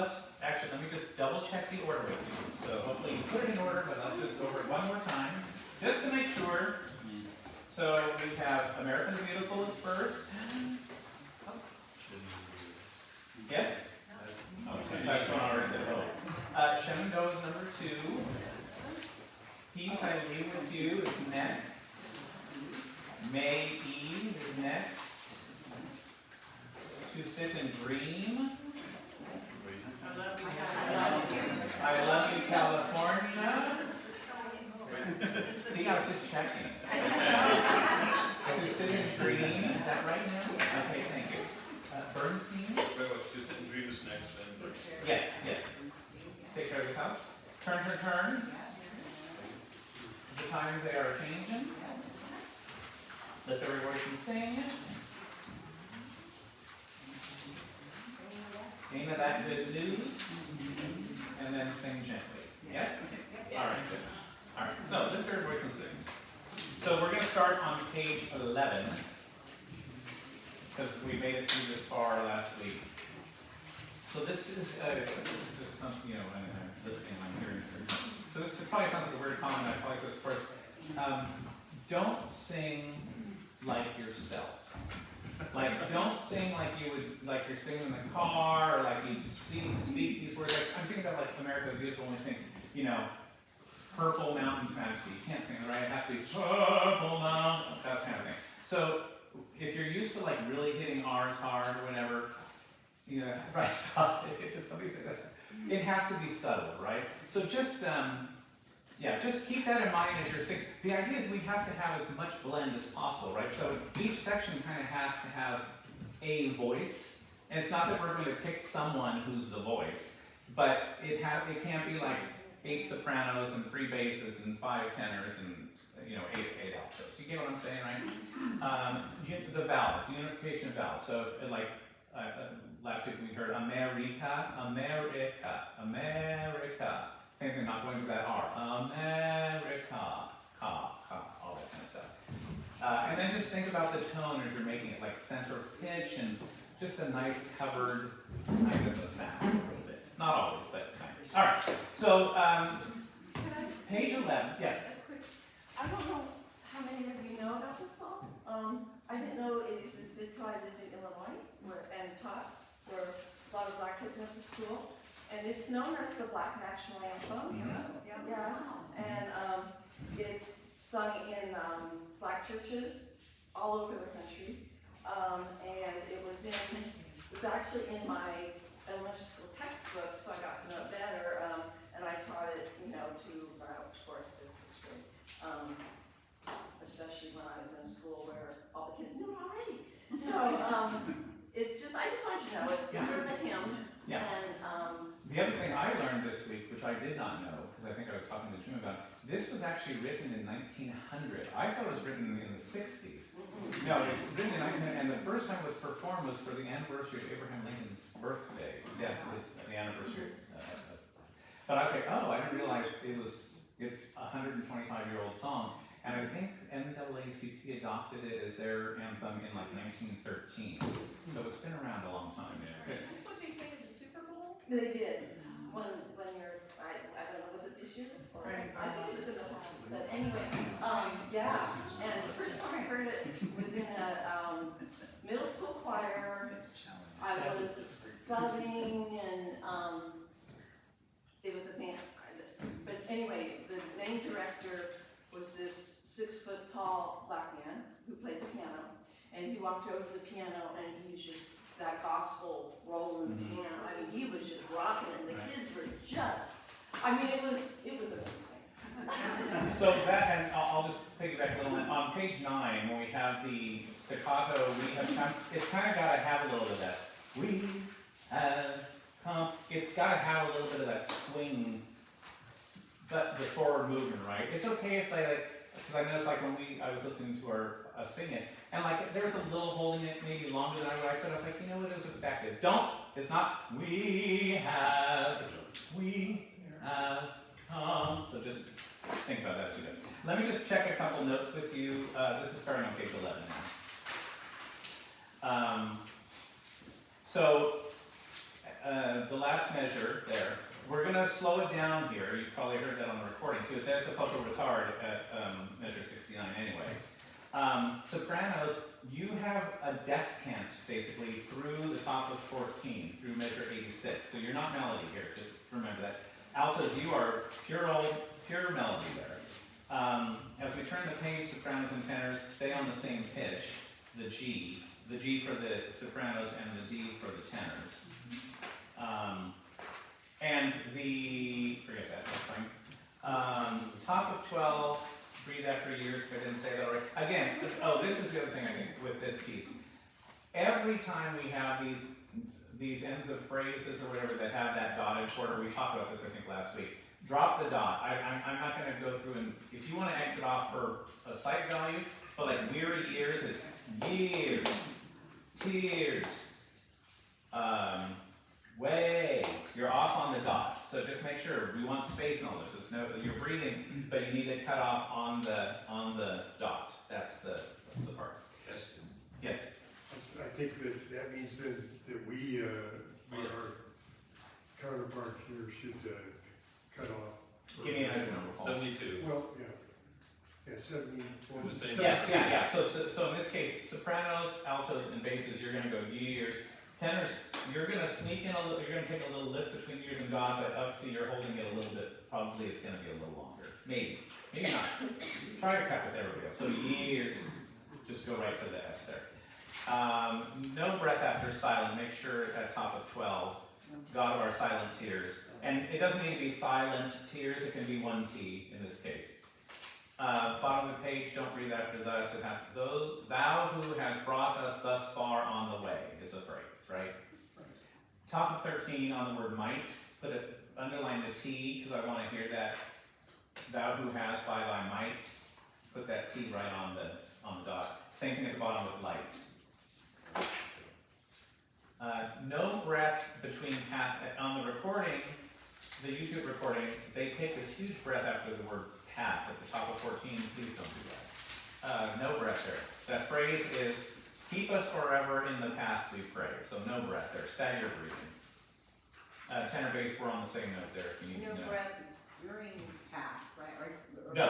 let me just double check the order with you. So hopefully you put it in order, but let's just go over it one more time, just to make sure. So we have American the Beautiful is first. Yes? Oh, that's one already said, oh. Shenandoah is number 2. Peace I Leave With You is next. May Eve is next. To Sit and Dream. I Love You, California. See, I was just checking. To Sit and Dream, is that right now? Okay, thank you. Bernstein? Wait, what's To Sit and Dream is next then? Yes, yes. Take Care of the House. Turn, Turn, Turn. The Times They Are Changing. Lift Every Voice and Sing. Ain't That Good News? And then Sing Gently. Yes? Alright, good. Alright, so lift every voice and sing. So we're going to start on page 11, because we made it through this far last week. So this is something, I'm listening, I'm hearing this. So this probably sounds like a weird comment, I probably said this first. Don't sing like yourself. Like, don't sing like you would, like you're singing in the car, or like you speak these words. Like, I'm thinking about like America the Beautiful when we sing, Purple Mountains Majesty. You can't sing it right. It has to be Purple Mountain, that kind of thing. So if you're used to like really hitting R's hard or whatever, right, stop it. It's just somebody say that. It has to be subtle, right? So just keep that in mind as you're singing. The idea is we have to have as much blend as possible, right? So each section kind of has to have a voice. And it's not that we're going to pick someone who's the voice, but it can't be like 8 sopranos and 3 basses and 5 tenors and 8 altos. You get what I'm saying, right? The vowels, unification of vowels. So if, like last week we heard America, America, America. Same thing, not going to that R. America, ka, all that kind of stuff. And then just think about the tone as you're making it, like center pitch and just a nice covered kind of a sound a little bit. It's not always, but kind of. All right, so page 11, yes? I don't know how many of you know about this song. I didn't know it existed till I lived in Illinois and taught where a lot of black kids went to school. And it's known as the Black National Anthem. Mm-hmm. Yeah. And it's sung in black churches all over the country. And it was actually in my elementary school textbook, so I got to know it better. And I taught it, to about 4th, 5th, 6th grade. Especially when I was in a school where all the kids knew it already. So it's just, I just wanted you to know, it's sort of a hymn. Yeah. And the other thing I learned this week, which I did not know, because I think I was talking to Jim about, this was actually written in 1900. I thought it was written in the 60s. No, it's written in 1900, and the first time it was performed was for the anniversary of Abraham Lincoln's birthday. Yeah, the anniversary. But I was like, oh, I didn't realize it's a 125-year-old song. And I think NAACP adopted it as their anthem in like 1913. So it's been around a long time. Is this what they say at the Super Bowl? they did. When you're, I don't know, was it this year? Or, Right. I think it was in the past. But anyway, yeah. And the first time I heard it was in a middle school choir. I was subbing and it was a band. But anyway, the main director was this 6-foot-tall black man who played the piano. And he walked over to the piano and he was just that gospel rolling piano. I mean, he was just rocking it, and the kids were just, it was amazing. So that, and I'll just piggyback a little bit. On page 9, when we have the staccato, it's kind of got to have a little bit of that. We have come. It's got to have a little bit of that swing, but the forward movement, right? It's okay if they because I noticed like when I was listening to her sing it, and like there was a little holding it maybe longer than I would. I was like, it was effective. It's not we have come. So just think about that too. Let me just check a couple notes with you. This is starting on page 11 now. So the last measure there, we're going to slow it down here. You've probably heard that on the recording too. That's a partial retard at measure 69 anyway. Sopranos, you have a descant basically through the top of 14, through measure 86. So you're not melody here, just remember that. Altos, you are pure melody there. As we turn the page, sopranos and tenors stay on the same pitch, the G for the sopranos and the D for the tenors. And forget that, that's fine. Top of 12, breathe after years, if I didn't say that already. Again, this is the other thing I think with this piece. Every time we have these ends of phrases or whatever that have that dotted quarter, we talked about this I think last week, drop the dot. I'm not going to go through and, if you want to exit off for a sight value, but like weary years is years, tears, way, you're off on the dot. So just make sure, we want space in all this. Just know that you're breathing, but you need to cut off on the dot. That's the part. Yes. Yes. I think that means that we, our counterpart here should cut off. Give me an extra number, Paul. 72. Well, yeah, 70. The same. Yes, yeah. So in this case, sopranos, altos, and basses, you're going to go years. Tenors, you're going to sneak in a little. You're going to take a little lift between years and God, but obviously you're holding it a little bit. Probably it's going to be a little longer. Maybe not. Try to cut with everybody else. So years, just go right to the S there. No breath after silent. Make sure at top of 12. God of our silent tears. And it doesn't need to be silent tears. It can be one T in this case. Bottom of the page, don't breathe after thus. It has thou who has brought us thus far on the way is a phrase, right? Top of 13 on the word might. Underline the T because I want to hear that. Thou who has by thy might. Put that T right on the dot. Same thing at the bottom with light. No breath between path. On the recording, the YouTube recording, they take this huge breath after the word path at the top of 14. Please don't do that. No breath there. That phrase is, keep us forever in the path we pray. So no breath there. Stagger breathing. Tenor bass, we're on the same note there if you need to know. No breath during path, right? Or No.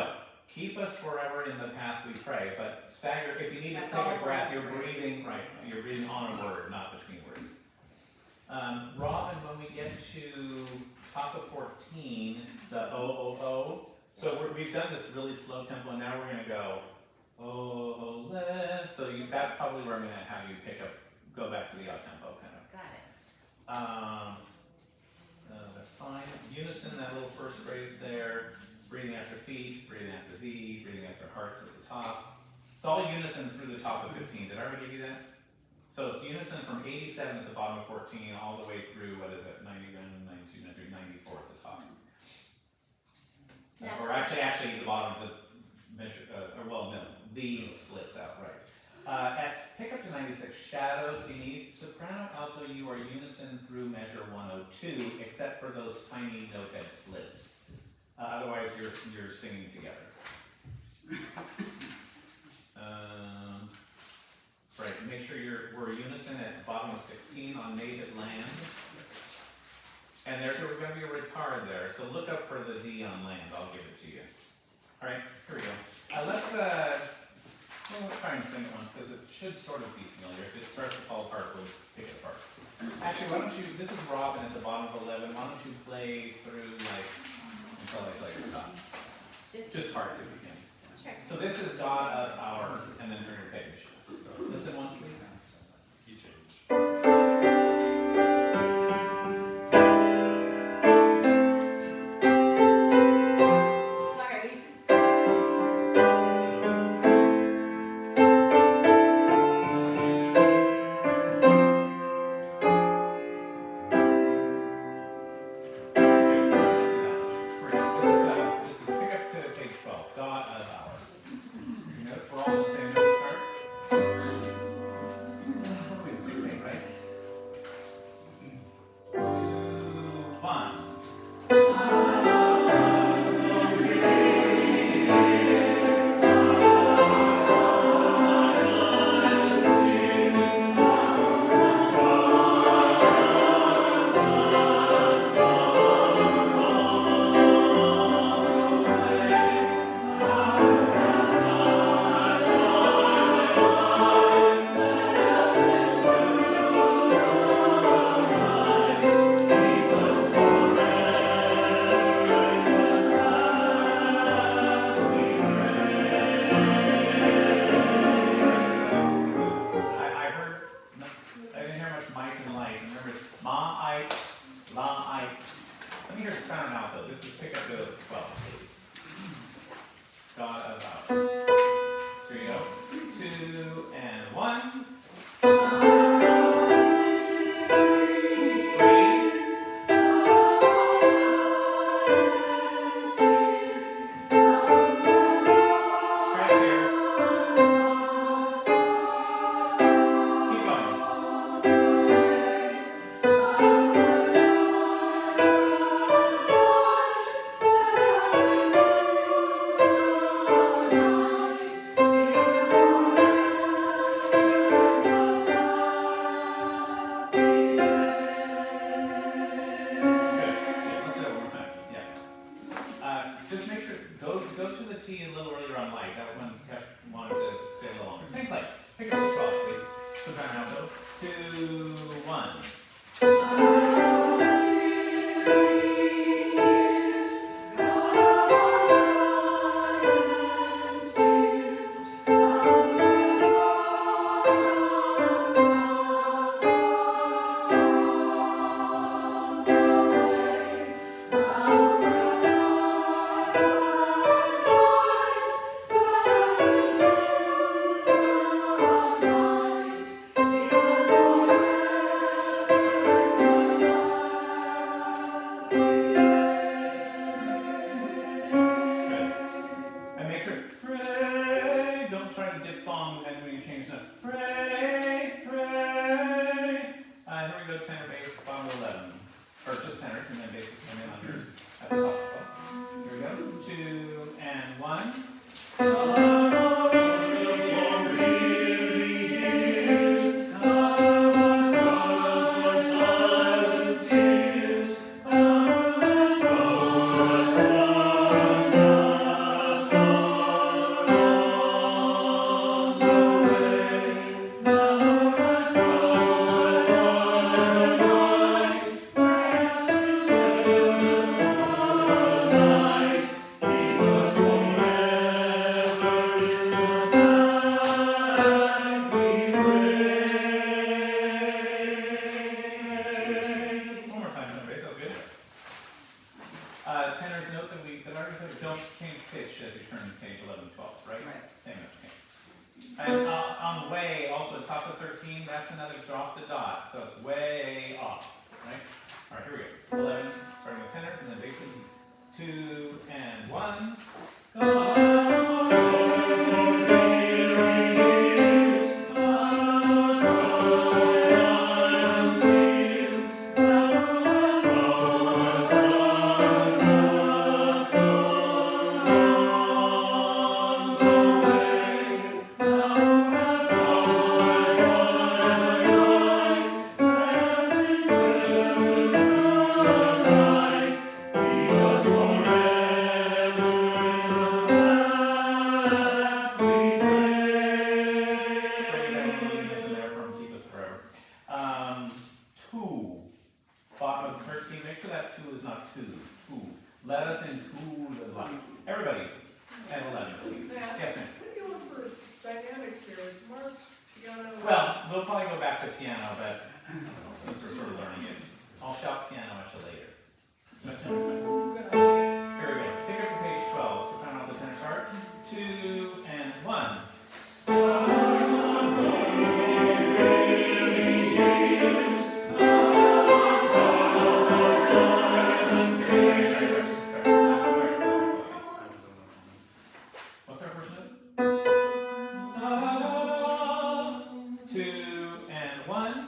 Keep us forever in the path we pray, but stagger, if you need to That's take all a breath, one you're phrase. breathing, right, you're breathing on a word, not between words. Robin, when we get to top of 14, the O, so we've done this really slow tempo, and now we're going to go, so that's probably where I'm going to have you go back to the odd tempo kind of. got it. That's fine. Unison, that little first phrase there. Breathing after feet, breathing after thee, breathing after hearts at the top. It's all unison through the top of 15. Did I already give you that? So it's unison from 87 at the bottom of 14 all the way through, what is it, 91, 92, 93, 94 at the top. Or actually the bottom of the measure, the splits out, right. Pick up to 96, shadow beneath. Soprano, alto, you are unison through measure 102, except for those tiny note head splits. Otherwise, you're singing together. Right, make sure we're unison at the bottom of 16 on native land. And there's going to be a retard there, so look up for the D on land. I'll give it to you. All right, here we go. Let's try and sing it once because it should sort of be familiar. If it starts to fall apart, we'll pick it apart. Actually, why don't you? This is Robin at the bottom of 11. Why don't you play through until I play the stop? Just parts if you can. Sure. So this is God of ours, and then turn your page. Listen once, please. Key change. Sorry. This is pick up to page 12. God of ours. You know, we're all on the same note start. light. Let me hear soprano and alto. This is pick up the 12, please. God about. Here you go. 2 and 1. 3. Stretch here. Keep going. Just make sure, go to the T a little earlier on light. That one kept wanting to stay a little longer. Same place. Pick up the 12, please. Soprano alto. 2, 1. Tenor bass, bottom of 11. Or just tenors, and then basses come in on yours at the top. Here we go. 2 and 1. Tenors note that we don't change pitch as you turn page 11 and 12, right? Right. Same note, okay. And on way, also top of 13, that's another drop the dot, so it's way off, right? All right, here we go. 11, starting with tenors, and then basses. 2 and 1. Bottom of 13, make sure that 2 is not 2. Let us into the light. Everybody, at 11, please. Matt, Yes, ma'am. what are you going for dynamics here? It's March, piano. Well, we'll probably go back to piano, but since we're sort of learning it, I'll shout piano at you later. Good idea. Here we go. Pick up to page 12, soprano alto tenor start. 2 and 1. What's our first note? 2 and 1.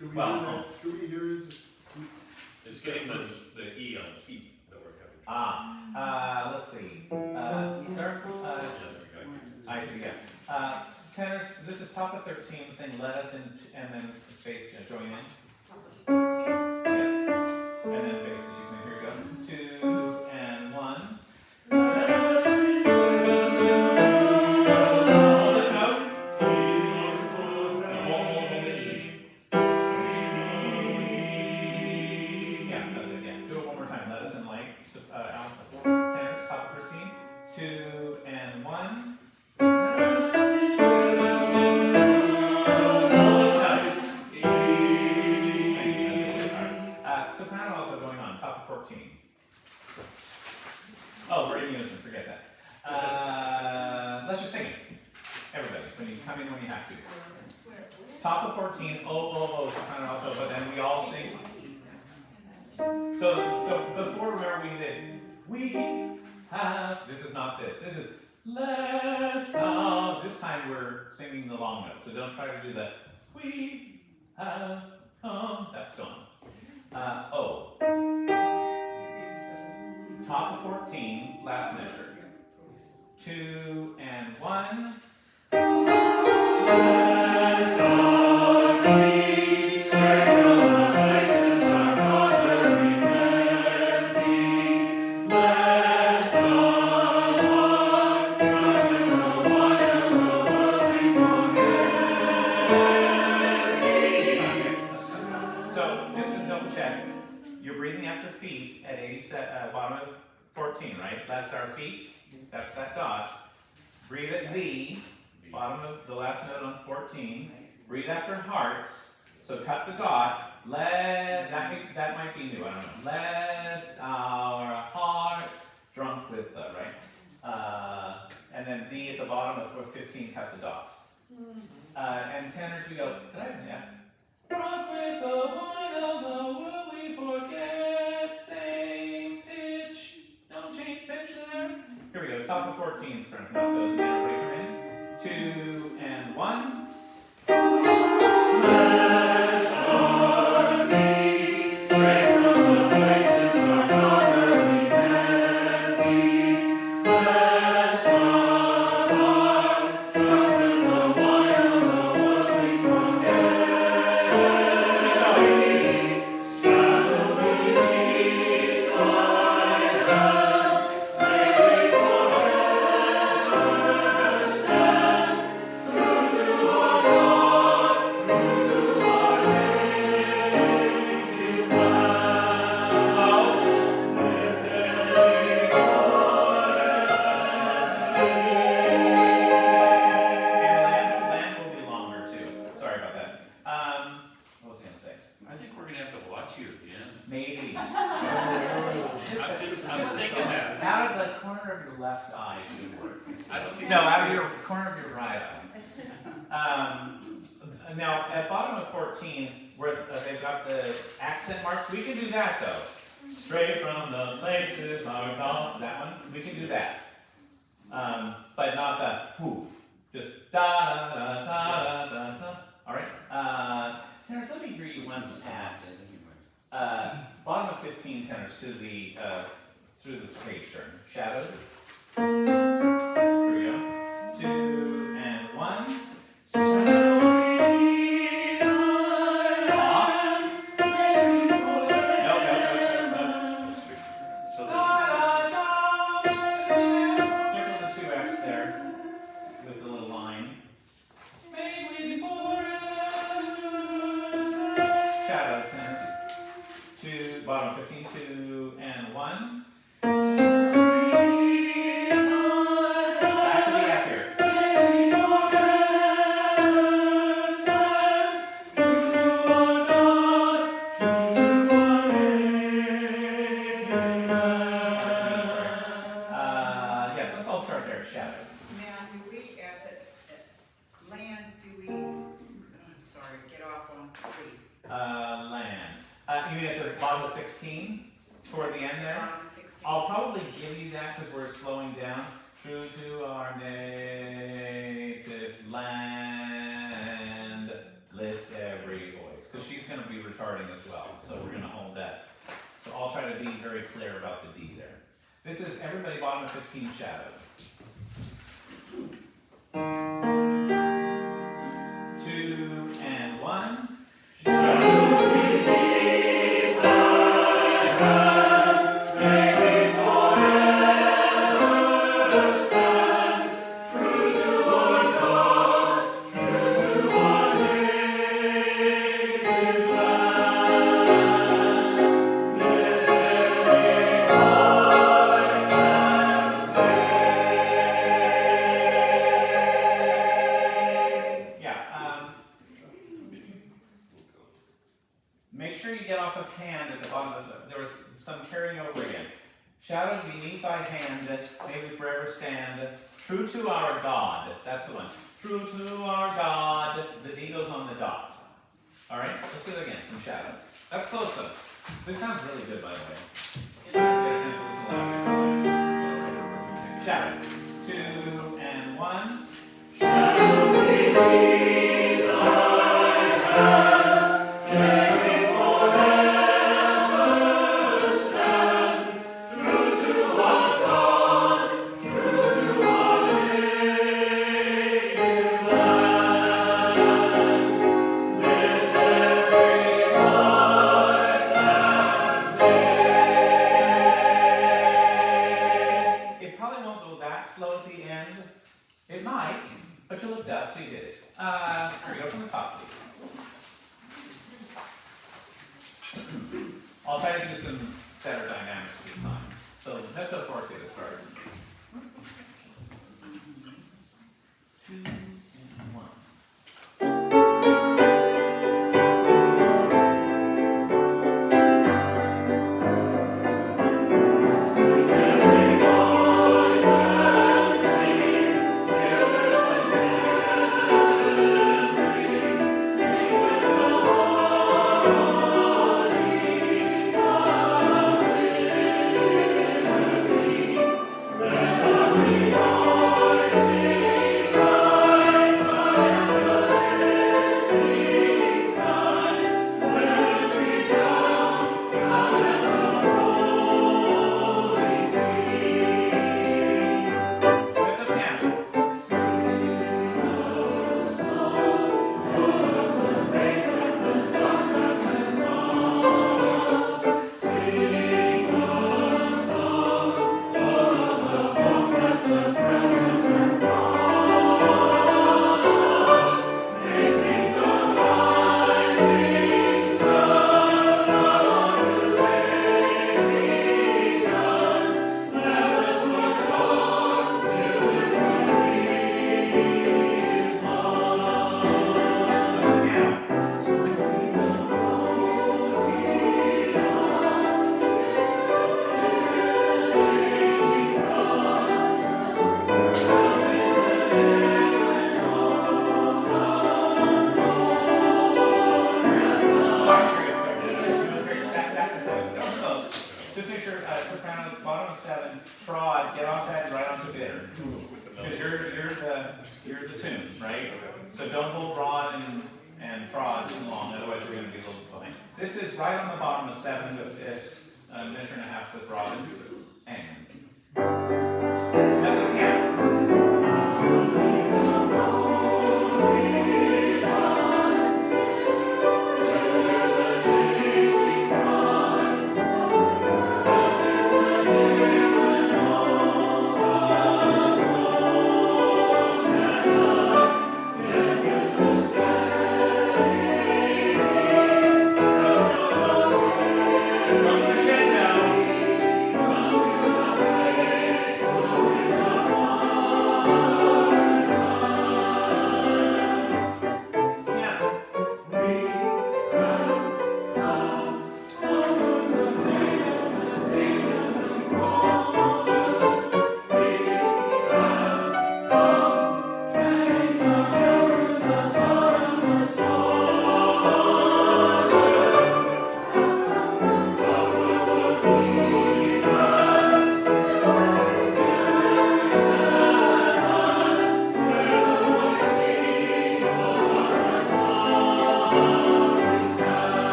Can we Well, hear that? Can we hear it? It's getting the E on keep that we're having. Let's see. Start. I see. Yeah. Tenors. This is top of 13. Sing "Let Us In," and then bass join in. Yes. And then bass. As you can hear, go 2 and 1. Hold this note. Yeah, that's it. Yeah. Do it one more time. Let us in light. Out tenors, top of 13. 2 and 1. Soprano also going on, top of 14. Oh, we're in unison, forget that. Let's just sing it. Everybody, when you come in when you have to. Top of 14, oh, soprano alto, but then we all sing. So before, remember we have, this is not this is let's come. This time we're singing the long notes, so don't try to do the we have come, that's gone. O. Top of 14, last measure. 2 and 1. Let's our feet straight from the places our mother met thee. Let's our hearts come to the wide of the world we forget thee. So, just to double check, you're breathing after feet at 87, bottom of 14, right? That's our feet. That's that dot. Breathe at V, bottom of the last note on 14. Breathe after hearts. So cut the dot. That might be new. I don't know. Let our hearts drunk with the right. And then V at the bottom of 15. Cut the dot. And tenors we go. Did I have an F? Drunk with the wine of the world we forget. Same pitch. Don't change pitch there. Here we go. Top of 14 strontinos. And everybody come in. 2 and 1. Let's our feet straight from the places our mother we met thee. Let's our hearts drunk with the wine of the world we forget. Maybe. I'm thinking that. Out of the corner of your left eye should work. I don't think. No, out of your corner of your right eye. Now, at bottom of 14, where they've got the accent marks, we can do that though. Straight from the places our God. That one, we can do that. But not the whoof. Just da da da da da da. All right. Tenors, let me hear you once at bottom of 15 tenors to the through the page turn. Shadowed. Here we go. 2 and 1. Off. No. So circle the 2 F's there with a little line. May we forever shadow tenors. 2, bottom 15, 2 and 1. Back to the F here. Yes, let's all start there. Shadow. Now, do we at land, I'm sorry, get off on 3. Land. You mean at the bottom of 16? Toward the end there? Bottom 16. I'll probably give you that because we're slowing down. True to our native land, lift every voice. because she's gonna be retarding as well, so we're gonna hold that. So I'll try to be very clear about the D there. This is everybody bottom of 15 shadow. 2 and 1. Make sure you get off of hand at the bottom of the, there was some carrying over again. Shadowed beneath thy hand, may we forever stand, true to our God. That's the one. True to our God. The D goes on the dot. Alright, let's do it again from shadow. That's close though. This sounds really good, by the way. Shadow. 2 and 1. It might, but you looked up, so you did it. Here we go from the top, please. I'll try to do some better dynamics this time. So that's so far to start. 2 and 1. You're the tunes, right? So don't hold rod and trod too long, otherwise we're going to be a little behind. This is right on the bottom of 7 with a measure and a half with rod and. That's a piano. Crescendo.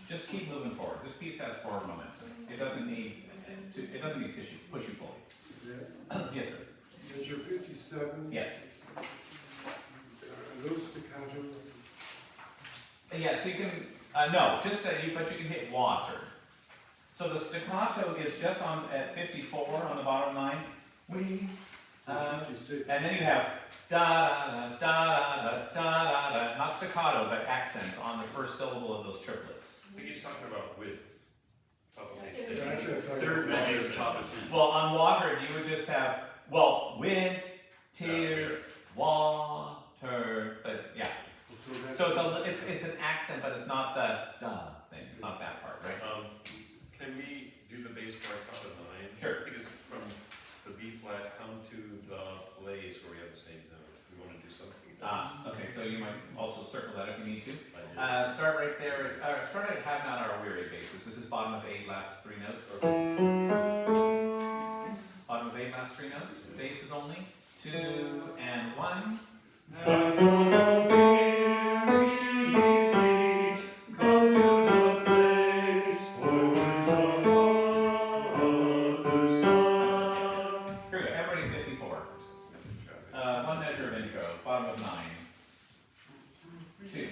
just keep moving forward. This piece has forward momentum. It doesn't need push you pull. Yeah. Yes, sir. Measure 57. Yes. Are those staccato? Yeah, so you can, no, just but you can hit water. So the staccato is just on at 54 on the bottom line. We, 56. and then you have da da da da da da da, not staccato, but accents on the first syllable of those triplets. I think he's talking about with top of page Yeah, 10. that's what I'm talking Third about. one is top of 10. Well, on water, you would just have, well, with, tears, water, but yeah. So So it's an accent, but it's not the da thing, it's not that part, right? Can we do the bass part top of 9? Sure. Because from the B flat, come to the place where we have the same note. We want to do something. Okay, so you might also circle that if you need to. I Start right there, start at have not our weary basis. This is bottom of 8, last 3 notes. Bottom of 8, last 3 notes. Bass is only 2 and 1. Here we go, everybody 54. One measure of intro, bottom of 9. 2.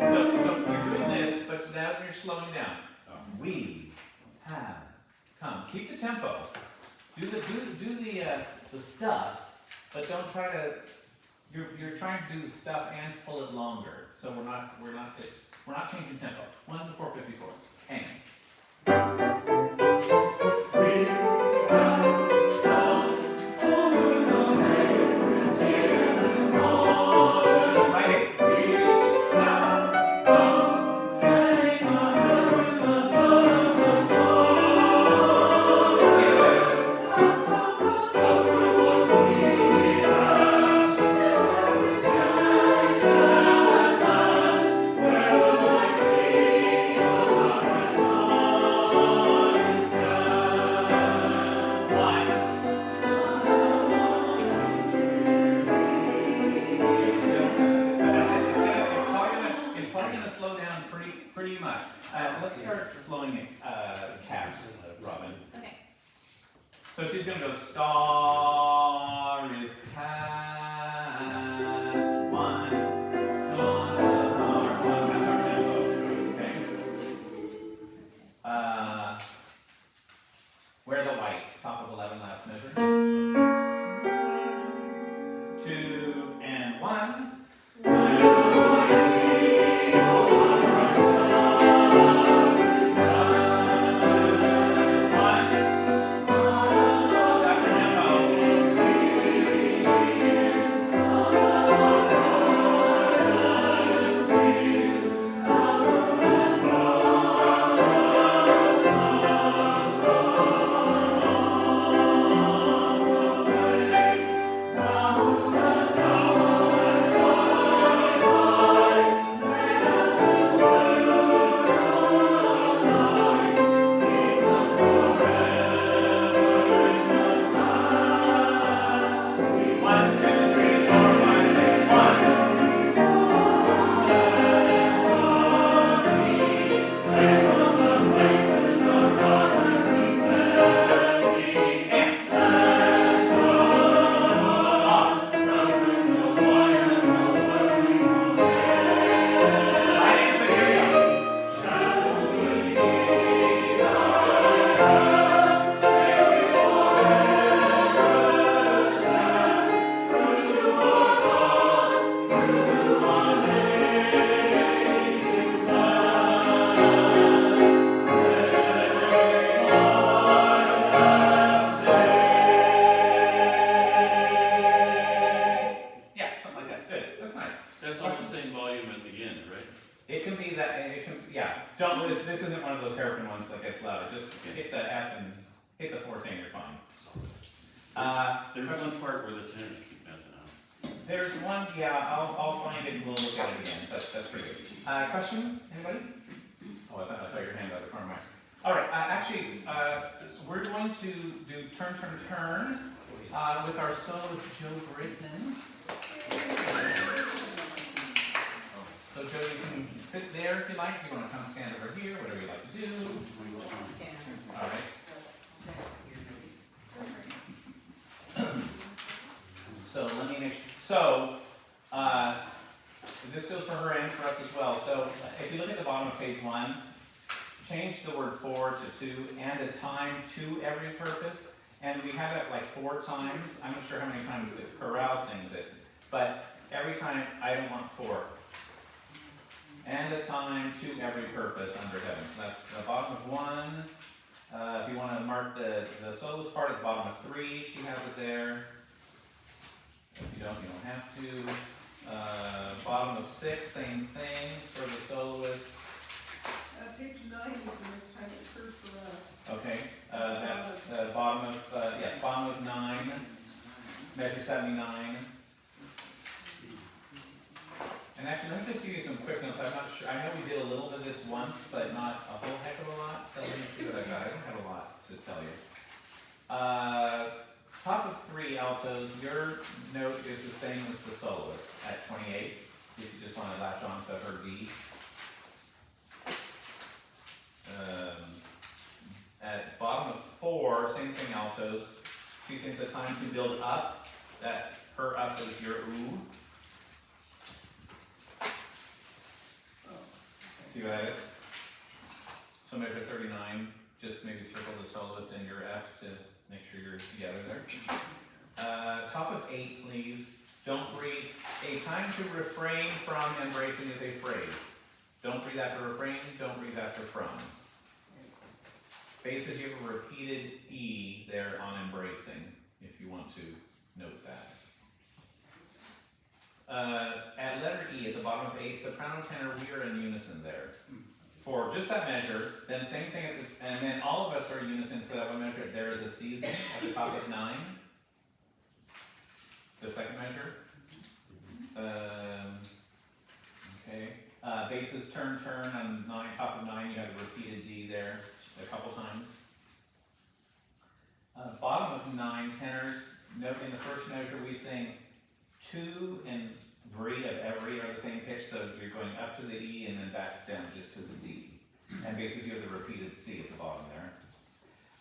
So you're doing this, but now you're slowing down. We have come. Keep the tempo. Do the stuff, but don't try to. You're trying to do the stuff and pull it longer. So we're not changing tempo. 1 to 454. Hang. Right. It's probably going to slow down pretty much. Let's start slowing it, Cass, Robin. Okay. So she's going to go star is cast, 1, that's our tempo. Okay. Wear the white, top of 11, last measure. 2 and 1. This isn't one of those hairpin ones that gets louder. Just hit the F and hit the 14, you're fine. There's one part where the tenors keep messing up. There's one, yeah, I'll find it and we'll look at it again. That's pretty good. Questions? Anybody? Oh, I thought I saw your hand out of the corner of my. All right, so we're going to do turn, turn, turn with our soloist Joe Britton. So Joe, you can sit there if you like. If you want to come stand over here, whatever you like to do. All right. So let me make sure. This goes for her and for us as well. So if you look at the bottom of page 1, change the word for to 2 and a time to every purpose. And we have that like 4 times. I'm not sure how many times the chorale sings it, but every time I don't want 4. And a time to every purpose under heaven. So that's the bottom of 1. If you want to mark the soloist part at the bottom of 3, she has it there. If you don't have to. Bottom of 6, same thing for the soloist. Page 9 is the next time it occurs for us. Okay, that's bottom of 9, measure 79. And actually, let me just give you some quick notes. I'm not sure, I know we did a little bit of this once, but not a whole heck of a lot. So let me see what I got. I don't have a lot to tell you. Top of 3 altos, your note is the same as the soloist at 28, if you just want to latch on to her D. At bottom of 4, same thing altos. She sings the time to build up, that her up is your ooh. See what that is? So measure 39, just maybe circle the soloist and your F to make sure you're together there. Top of 8, please. Don't read. A time to refrain from embracing is a phrase. Don't read after refrain, don't read after from. Basis, you have a repeated E there on embracing, if you want to note that. At letter E, at the bottom of 8, soprano, tenor, we are in unison there. For just that measure, then same thing, and then all of us are in unison for that one measure. There is a season at the top of 9. The second measure. Okay. Bases, turn, turn on 9, top of 9, you have a repeated D there a couple times. Bottom of 9, tenors. Note in the first measure we sing 2 and vri of every are the same pitch, so you're going up to the E and then back down just to the D. And basically you have the repeated C at the bottom there.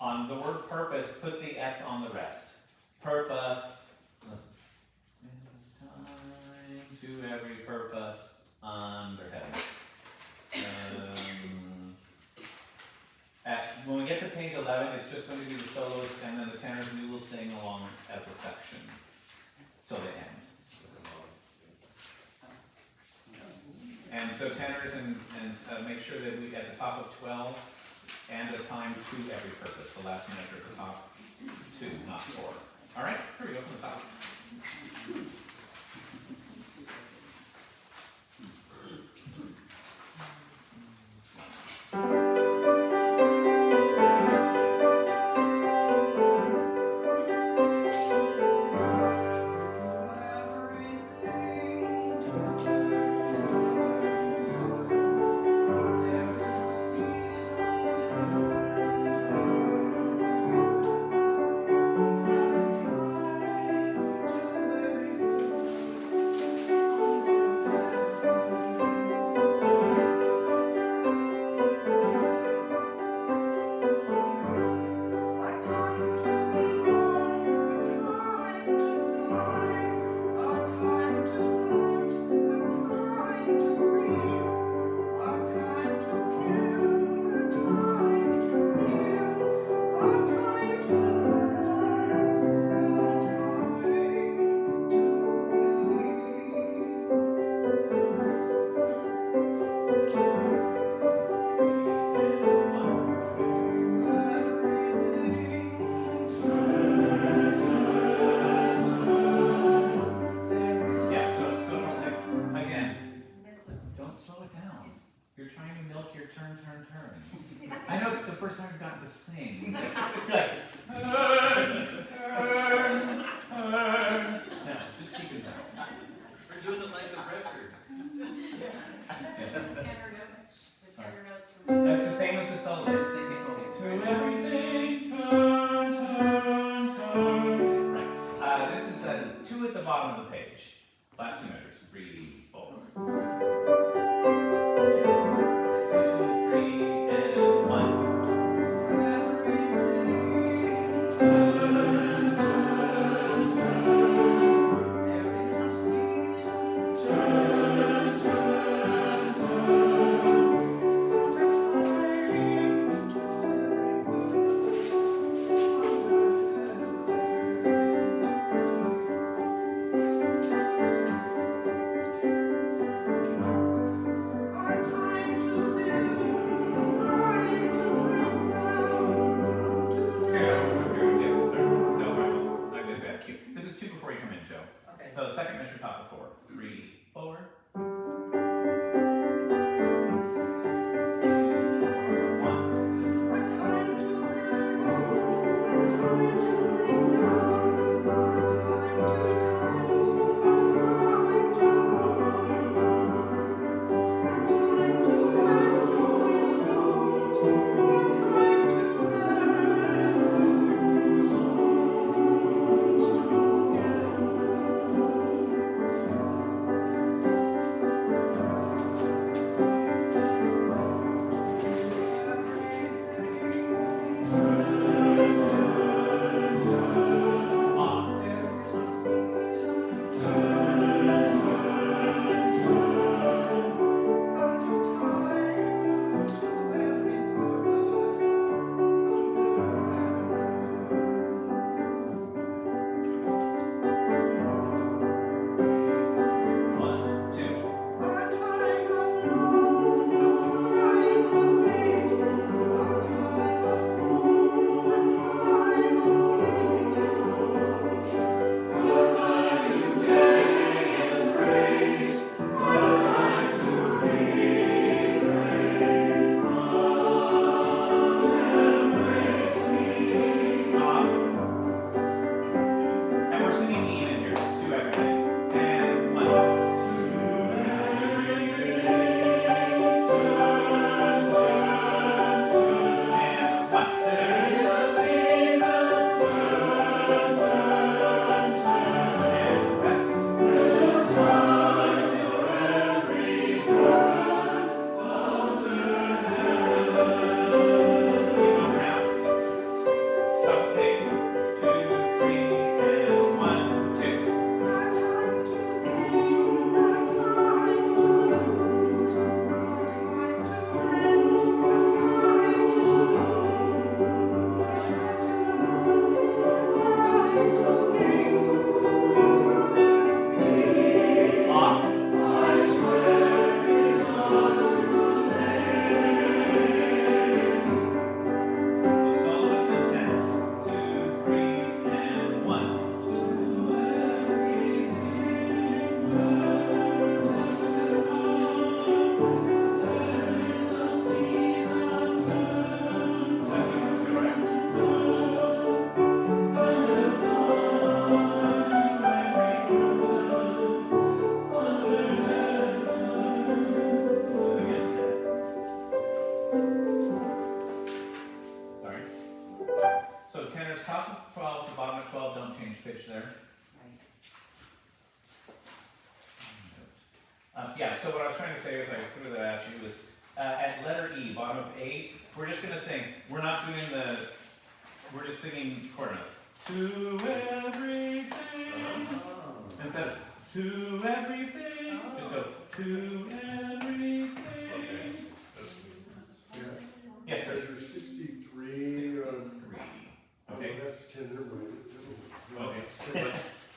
On the word purpose, put the S on the rest. Purpose. Time to every purpose under heaven. When we get to page 11, it's just going to be the soloist and then the tenors. We will sing along as a section. So they end. And so tenors and make sure that we at the top of 12 and a time to every purpose. The last measure at the top, 2, not 4. All right, here we go from the top. That's the same as the soloist. the bottom of the page. Last two measures, 3, 4. 2, 3, and 1. This is 2 before you come in, Joe. Okay. So the second measure top of 4. 3, 4. 12, don't change pitch there. Yeah, so what I was trying to say as I threw that at you was, at letter E, bottom of 8, we're just going to sing, we're not doing the, we're just singing chord notes. To everything, instead of to everything, just go to everything. Okay. Yes, sir. Measure 63. 63. Okay. That's tender weight. Okay.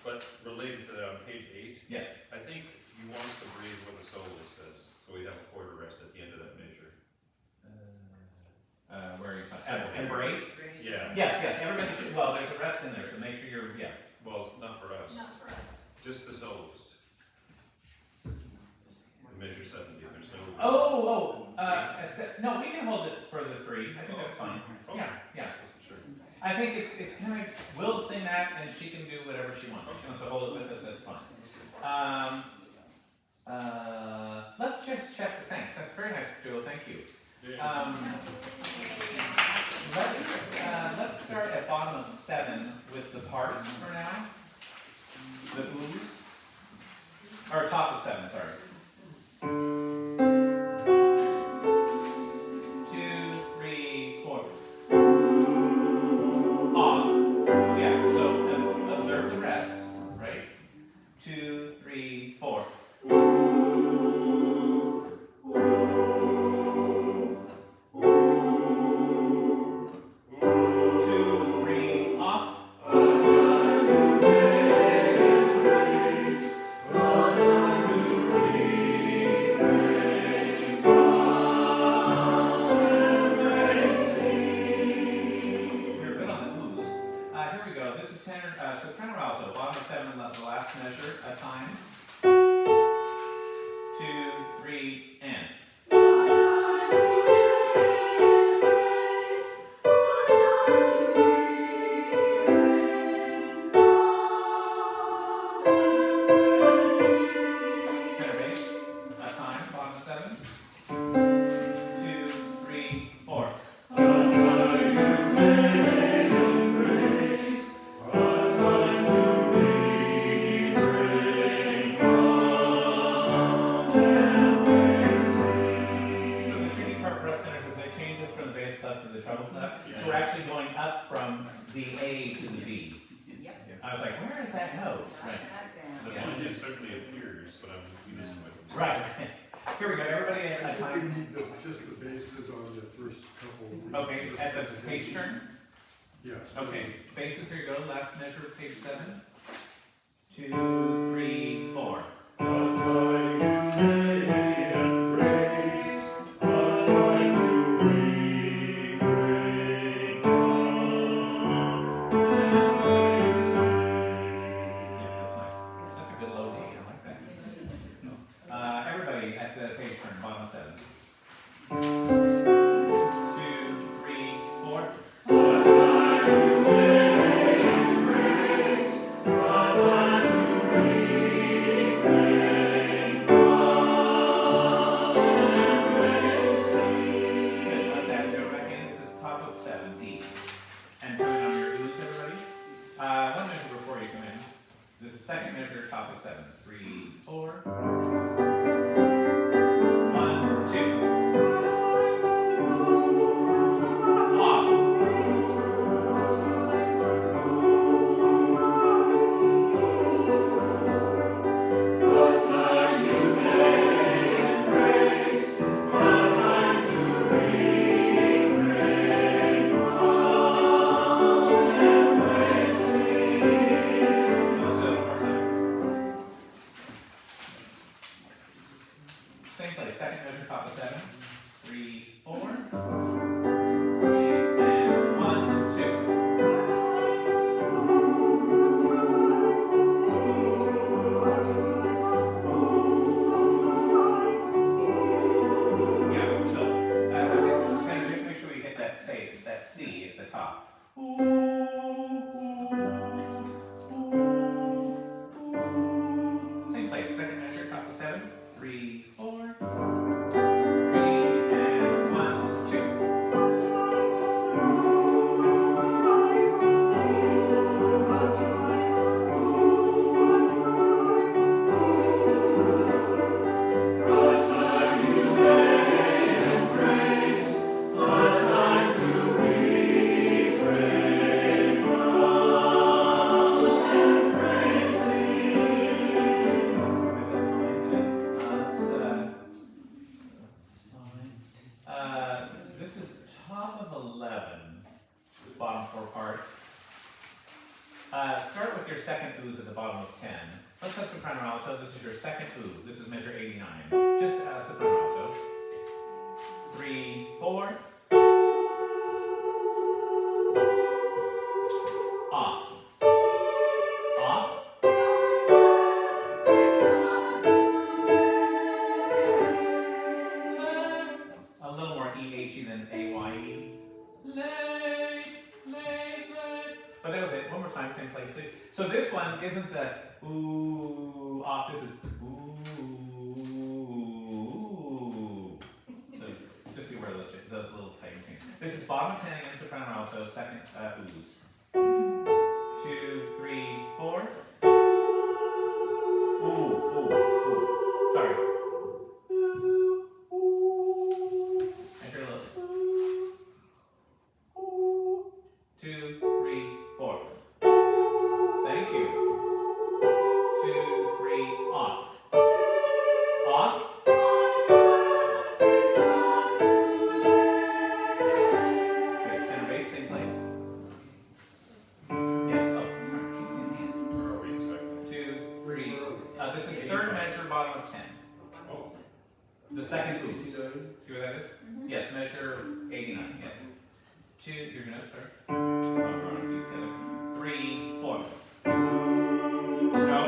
But related to that, on page 8, Yes. I think you want us to breathe where the soloist is, so we have a quarter rest at the end of that measure. Where are you talking? Embrace? Yeah. Yes, yes, everybody's, well, there's a rest in there, so make sure you're, yeah. Well, it's not for us. Not for us. Just the soloist. The measure 70, there's no. No, we can hold it for the 3, I think that's fine. Okay. Yeah, yeah. Sure. I think it's kind of, we'll sing that and she can do whatever she wants. If she wants to hold it with us, that's fine. Let's just check, thanks, that's very nice, Joe, thank you. Let's start at bottom of 7 with the parts for now. the ooze, or top of 7, sorry. 2, 3, 4. Off. Yeah, so observe the rest, right? 2, 3, 4. 2, 3, off. You're good on the ooze. Here we go. This is tenor, soprano alto, bottom of 7, the last measure, a time. 2, 3, and. Tenor bass, a time, bottom of 7. 2, 3, 4. So the tricky part for us tenors is it changes from the bass clef to the treble clef. So we're actually going up from the A to the B. Yep. I was like, where is that note? Right. The Yeah. point is certainly appears, but we just went. Right. Here we go. Everybody at I a think we time. need just the bases on the first couple. Okay, at the page turn. Yes. Okay, bases, here you go. Last measure of page 7. 2, 3, 4. Yeah, that's nice. That's a good low D. I like that. Everybody at the page turn, bottom of 7. 2, 3, 4. Good. Let's add Joe back in. This is top of 7, D. And coming on your ooze, everybody. One measure before you come in. This is second measure, top of 7. 3, 4. 1, 2. Off. Let's do it one more time. Same place, second measure, top of 7. 3, 4. 3, and 1, 2. Yeah, so, we have to make sure we hit that C at the top. Same place, second measure, top of 7. 3, 4. 3, and 1, 2. That's fine. That's fine. This is top of 11, bottom 4 parts. Start with your second ooze at the bottom of 10. Let's have soprano alto. This is your second ooze. This is measure 89. Just soprano alto. 3, 4. Off. Off. A little more E-H-Y than A-Y-E. Late, late, late. But that was it. One more time, same place, please. So this one isn't the ooh off. This is ooh. So just be aware of those little tight things. This is bottom of 10 again, soprano alto, second ooze. 2, 3, 4. This is third measure, bottom of 10. Oh, The second ooze. See what that is? Mhm. Yes, measure 89, yes. 2, you're gonna, sorry. Oh, wrong, these together. 3, 4. No,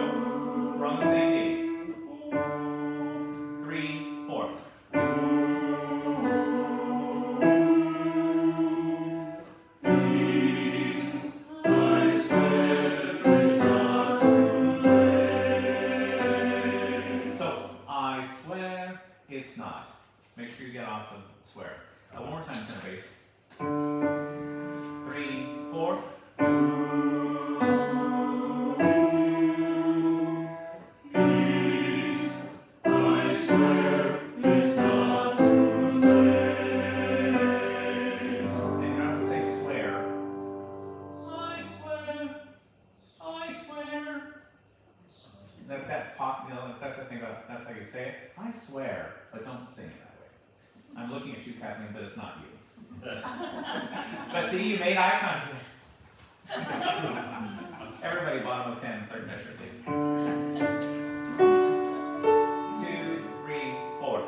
we're on the same beat. 3, 4. So, I swear it's not. Make sure you get off of swear. One more time, tenor bass. 3, 4. And you don't have to say swear. I swear. I swear. That's that talk, that's the thing about, that's how you say it. I swear, but don't sing it that way. I'm looking at you, Kathleen, but it's not you. But see, you made eye contact. Everybody, bottom of 10, third measure, please. 2, 3, 4.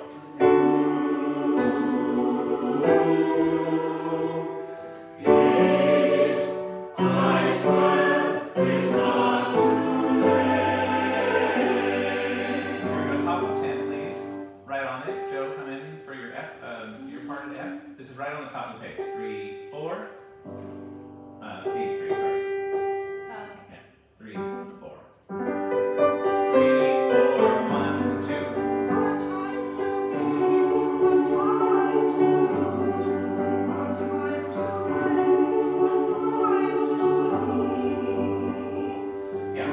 Here's the top of 10, please. Right on it. Joe, come in for your F, your part of F. This is right on the top of the page. 3, 4. 83, sorry. Yeah. 3, 4. 3, 4, 1, 2. Yeah.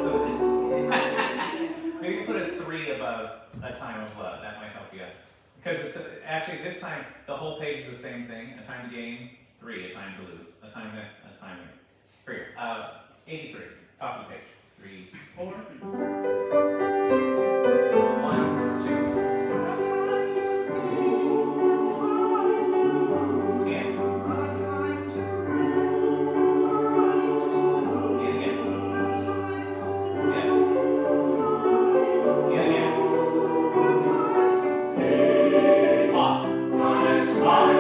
So maybe put a 3 above a time of love. That might help you. Because it's actually this time the whole page is the same thing. A time to gain, 3. A time to lose. A time to here. 83. Top of the page. 3, 4. 1, 2. And again. Yes. Yeah, again. Off. Off.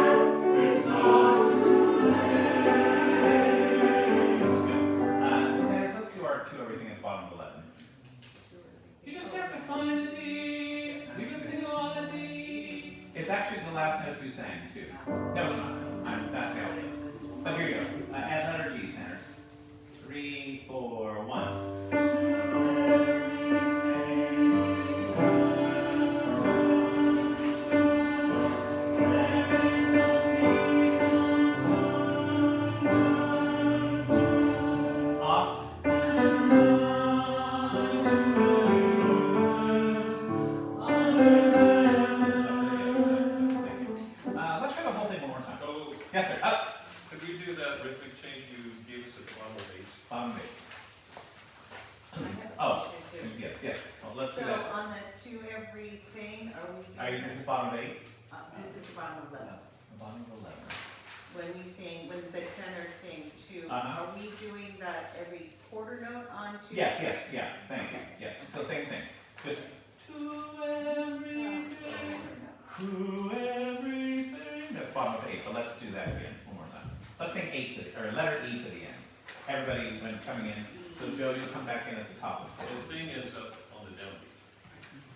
Tenors, let's do our 2 everything at the bottom of 11. You just have to find the D. We've been singing a lot of D. It's actually the last note you sang, too. No, it's not. That's the alpha. But here you go. Add letter G, tenors. 3, 4, 1. Off. Let's try the whole thing one more time. oh, Yes, sir. Up. could we do that rhythmic change you gave us at the bottom of 8? Bottom of 8. Oh, yes. Well, let's do So that. on the 2 everything, are we doing This is bottom of 8. this is the bottom of 11. The bottom of 11. When we sing, when the tenor sing 2, Uh-huh. are we doing that every quarter note on 2? Yes, yeah. Thank you. Yes. So same thing. Just to everything. To everything. That's bottom of 8, but let's do that again one more time. Let's sing 8 to the, or letter E to the end. Everybody's been coming in. So Joe, you'll come back in at the top of So the thing ends up on the downbeat.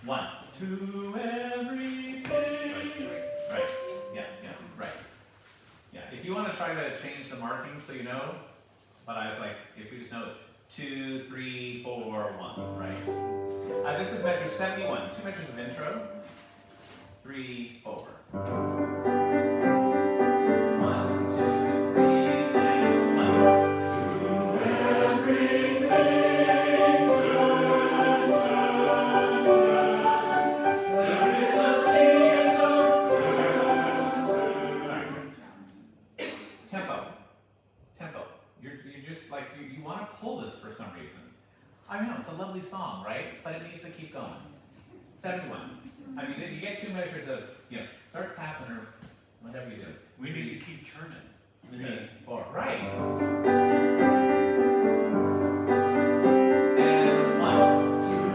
1. To everything. Right. Yeah, right. Yeah. If you want to try to change the marking so you know, but I was like, if you just know it's 2, 3, 4, 1, right? This is measure 71. 2 measures of intro. 3, 4. 1, 2, 3, and 1. To everything. There is a Tempo. You're just like, you want to pull this for some reason. I know, it's a lovely song, right? But it needs to keep going. 71. I mean, you get 2 measures of, start tapping or whatever you do. We need to keep turning. 3, 4. Right. And 1, 2.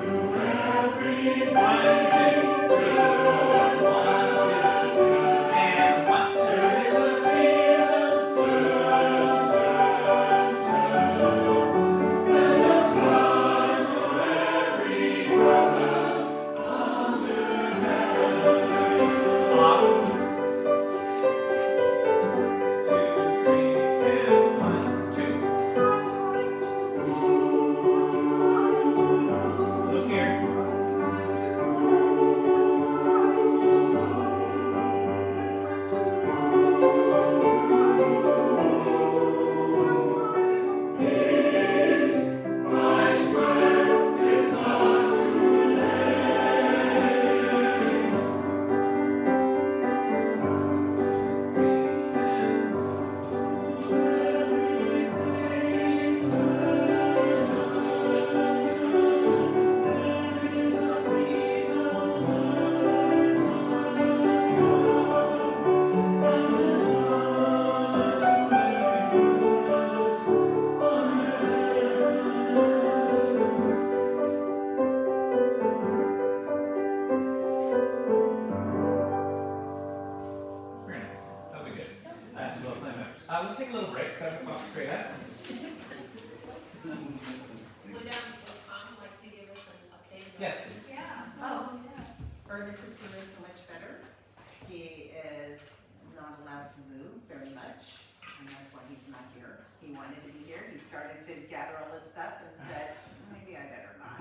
o'clock straight up. Would Tom like to give us an update? Yes. Oh, Ernest is doing so much better. He is not allowed to move very much, and that's why he's not here. He wanted to be here, he started to gather all his stuff and said, maybe I better not.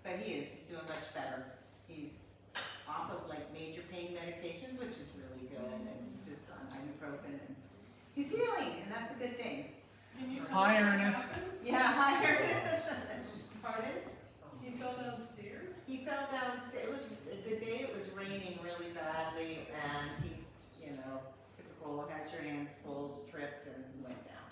But he's doing much better. He's off of like major pain medications, which is really good, and just on ibuprofen, and he's healing, and that's a good thing. Hi, Ernest. Yeah, hi, Ernest. Pardon? He fell downstairs? He fell downstairs. It was the day it was raining really badly, and he, typical, had your hands full, tripped and went down.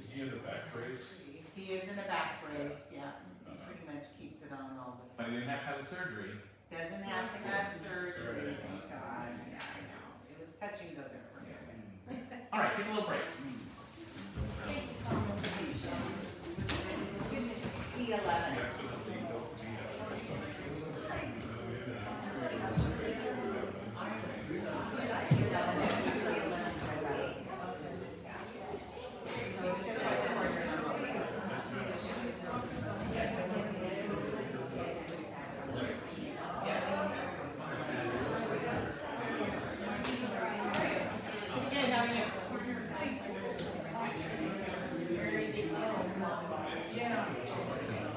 Is he in the back brace? He is in a back brace, yeah. He pretty much keeps it on all the But he didn't have to have the surgery. Doesn't have to have surgery. God, yeah, I know. It was touch and go there for him. All right, take a little break. T11. Yeah.